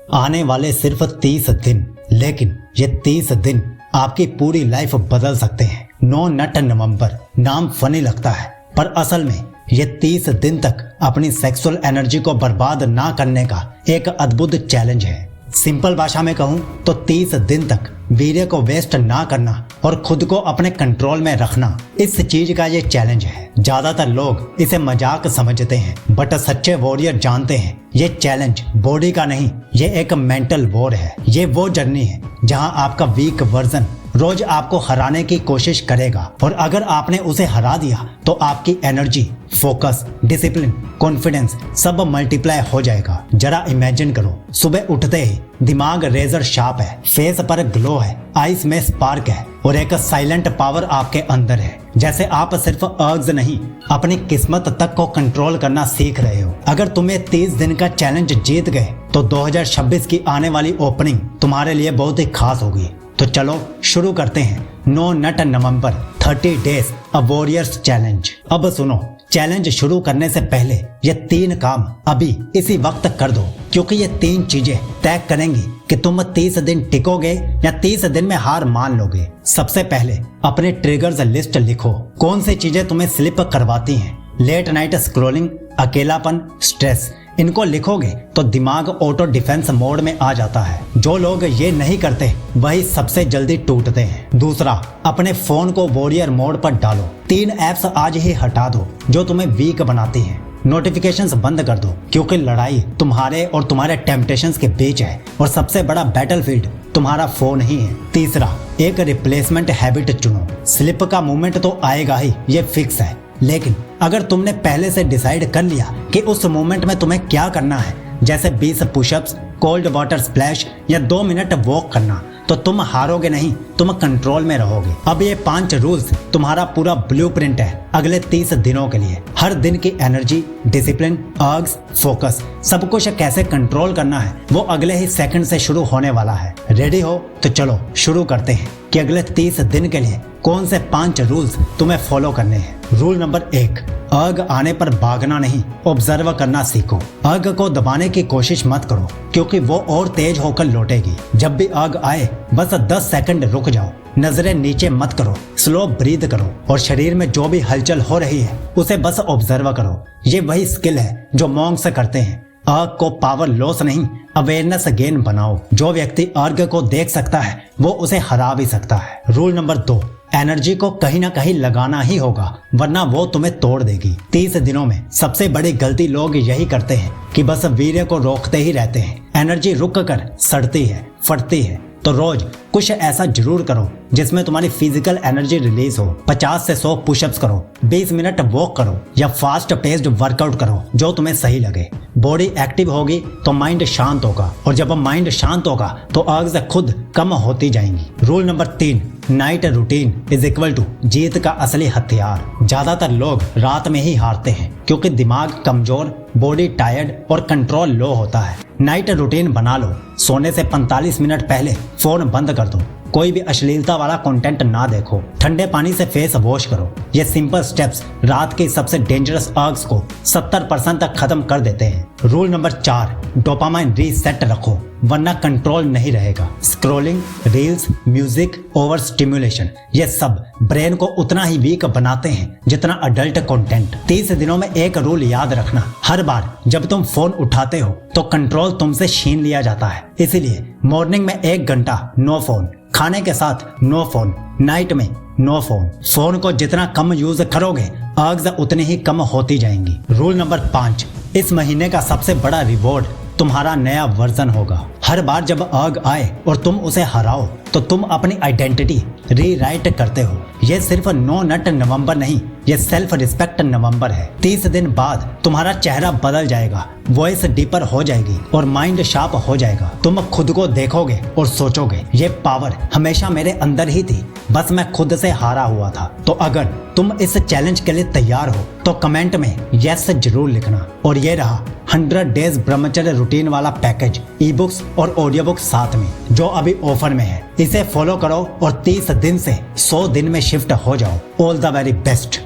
आने वाले सिर्फ 30 दिन, लेकिन ये 30 दिन आपकी पूरी लाइफ बदल सकते हैं। नो नट नवंबर नाम फनी लगता है, पर असल में ये 30 दिन तक अपनी सेक्सुअल एनर्जी को बर्बाद ना करने का एक अद्भुत चैलेंज है। सिंपल भाषा में कहूँ तो 30 दिन तक वीर्य को वेस्ट ना करना और खुद को अपने कंट्रोल में रखना, इस चीज का ये चैलेंज है। ज्यादातर लोग इसे मजाक समझते हैं, बट सच्चे वॉरियर जानते हैं ये चैलेंज बॉडी का नहीं, ये एक मेंटल वॉर है। ये वो जर्नी है जहां आपका वीक वर्जन रोज आपको हराने की कोशिश करेगा, और अगर आपने उसे हरा दिया तो आपकी एनर्जी, फोकस, डिसिप्लिन, कॉन्फिडेंस सब मल्टीप्लाई हो जाएगा। जरा इमेजिन करो, सुबह उठते ही दिमाग रेजर शार्प है, फेस पर ग्लो है, आईज में स्पार्क है और एक साइलेंट पावर आपके अंदर है। जैसे आप सिर्फ अर्ग्स नहीं, अपनी किस्मत तक को कंट्रोल करना सीख रहे हो। अगर तुम्हें 30 दिन का चैलेंज जीत गए तो 2026 की आने वाली ओपनिंग तुम्हारे लिए बहुत ही खास होगी। तो चलो शुरू करते हैं no nut November 30 days a warriors challenge. अब सुनो, चैलेंज शुरू करने से पहले ये 3 काम अभी इसी वक्त कर दो, क्योंकि ये 3 चीजें तय करेंगी कि तुम 30 दिन टिकोगे या 30 दिन में हार मान लोगे। सबसे पहले अपने ट्रिगर्स लिस्ट लिखो। कौन सी चीजें तुम्हें स्लिप करवाती हैं? लेट नाइट स्क्रॉलिंग, अकेलापन, स्ट्रेस। इनको लिखोगे तो दिमाग ऑटो डिफेंस मोड में आ जाता है। जो लोग ये नहीं करते वही सबसे जल्दी टूटते हैं। दूसरा, अपने फोन को वॉरियर मोड पर डालो। 3 ऐप्स आज ही हटा दो जो तुम्हें वीक बनाती हैं। नोटिफिकेशंस बंद कर दो, क्योंकि लड़ाई तुम्हारे और तुम्हारे टेम्पटेशंस के बीच है और सबसे बड़ा बैटलफील्ड तुम्हारा फोन ही है। तीसरा, एक रिप्लेसमेंट हैबिट चुनो। स्लिप का मूवमेंट तो आएगा ही, ये फिक्स है, लेकिन अगर तुमने पहले से डिसाइड कर लिया कि उस मोमेंट में तुम्हें क्या करना है, जैसे 20 पुशअप्स, कोल्ड वाटर स्प्लैश या 2 मिनट वॉक करना, तो तुम हारोगे नहीं, तुम कंट्रोल में रहोगे। अब ये 5 रूल्स तुम्हारा पूरा ब्लूप्रिंट है अगले 30 दिनों के लिए। हर दिन की एनर्जी, डिसिप्लिन, अर्ग्स, फोकस, सब कुछ कैसे कंट्रोल करना है वो अगले ही सेकंड से शुरू होने वाला है। रेडी हो? तो चलो शुरू करते हैं कि अगले 30 दिन के लिए कौन से 5 रूल्स तुम्हें फॉलो करने हैं। रूल नंबर 1, अर्ग आने पर भागना नहीं, ऑब्जर्व करना सीखो। अर्ग को दबाने की कोशिश मत करो, क्योंकि वो और तेज होकर लौटेगी। जब भी अर्ग आए बस 10 सेकंड रुक जाओ, नजरें नीचे मत करो, स्लो ब्रीद करो और शरीर में जो भी हलचल हो रही है उसे बस ऑब्जर्व करो। ये वही स्किल है जो मॉन्क्स करते हैं। अर्ग को पावर लॉस नहीं, अवेयरनेस गेन बनाओ। जो व्यक्ति अर्ग को देख सकता है वो उसे हरा भी सकता है। रूल नंबर 2, एनर्जी को कहीं ना कहीं लगाना ही होगा, वरना वो तुम्हें तोड़ देगी। 30 दिनों में सबसे बड़ी गलती लोग यही करते हैं कि बस वीर्य को रोकते ही रहते हैं। एनर्जी रुक कर सड़ती है, फटती है। तो रोज कुछ ऐसा जरूर करो जिसमें तुम्हारी फिजिकल एनर्जी रिलीज हो। 50 से 100 पुशअप्स करो, 20 मिनट वॉक करो या फास्ट पेस्ड वर्कआउट करो, जो तुम्हें सही लगे। बॉडी एक्टिव होगी तो माइंड शांत होगा, और जब माइंड शांत होगा तो अर्ग्स खुद कम होती जाएंगी। Rule number 3, night routine is equal to जीत का असली हथियार। ज्यादातर लोग रात में ही हारते हैं क्योंकि दिमाग कमजोर, बॉडी टायर्ड और कंट्रोल लो होता है। नाइट रूटीन बना लो। सोने से 45 मिनट पहले फोन बंद कर दो, कोई भी अश्लीलता वाला कंटेंट ना देखो, ठंडे पानी से फेस वॉश करो। ये सिंपल स्टेप्स रात के सबसे डेंजरस अर्ग्स को 70% तक खत्म कर देते हैं। रूल नंबर 4, डोपामाइन रीसेट रखो, वरना कंट्रोल नहीं रहेगा। Scrolling, reels, music, over stimulation, ये सब ब्रेन को उतना ही वीक बनाते हैं जितना अडल्ट कंटेंट। 30 दिनों में एक रूल याद रखना, हर बार जब तुम फोन उठाते हो तो कंट्रोल तुमसे छीन लिया जाता है। इसीलिए मॉर्निंग में 1 घंटा नो फोन, खाने के साथ नो फोन, नाइट में नो फोन। फोन को जितना कम यूज करोगे अर्ग्स उतनी ही कम होती जाएंगी। रूल नंबर 5, इस महीने का सबसे बड़ा रिवॉर्ड तुम्हारा नया वर्जन होगा। हर बार जब अर्ग आए और तुम उसे हराओ तो तुम अपनी आइडेंटिटी रीराइट करते हो। ये सिर्फ नो नट नवंबर नहीं, ये सेल्फ रिस्पेक्ट नवंबर है। 30 दिन बाद तुम्हारा चेहरा बदल जाएगा, वॉइस डीपर हो जाएगी और माइंड शार्प हो जाएगा। तुम खुद को देखोगे और सोचोगे ये पावर हमेशा मेरे अंदर ही थी, बस मैं खुद से हारा हुआ था। तो अगर तुम इस चैलेंज के लिए तैयार हो तो कमेंट में यस जरूर लिखना। और ये रहा 100 डेज ब्रह्मचर्य रूटीन वाला पैकेज, ई बुक्स और ऑडियो बुक्स साथ में, जो अभी ऑफर में है। इसे फॉलो करो और 30 दिन से 100 दिन में शिफ्ट हो जाओ। All the very best.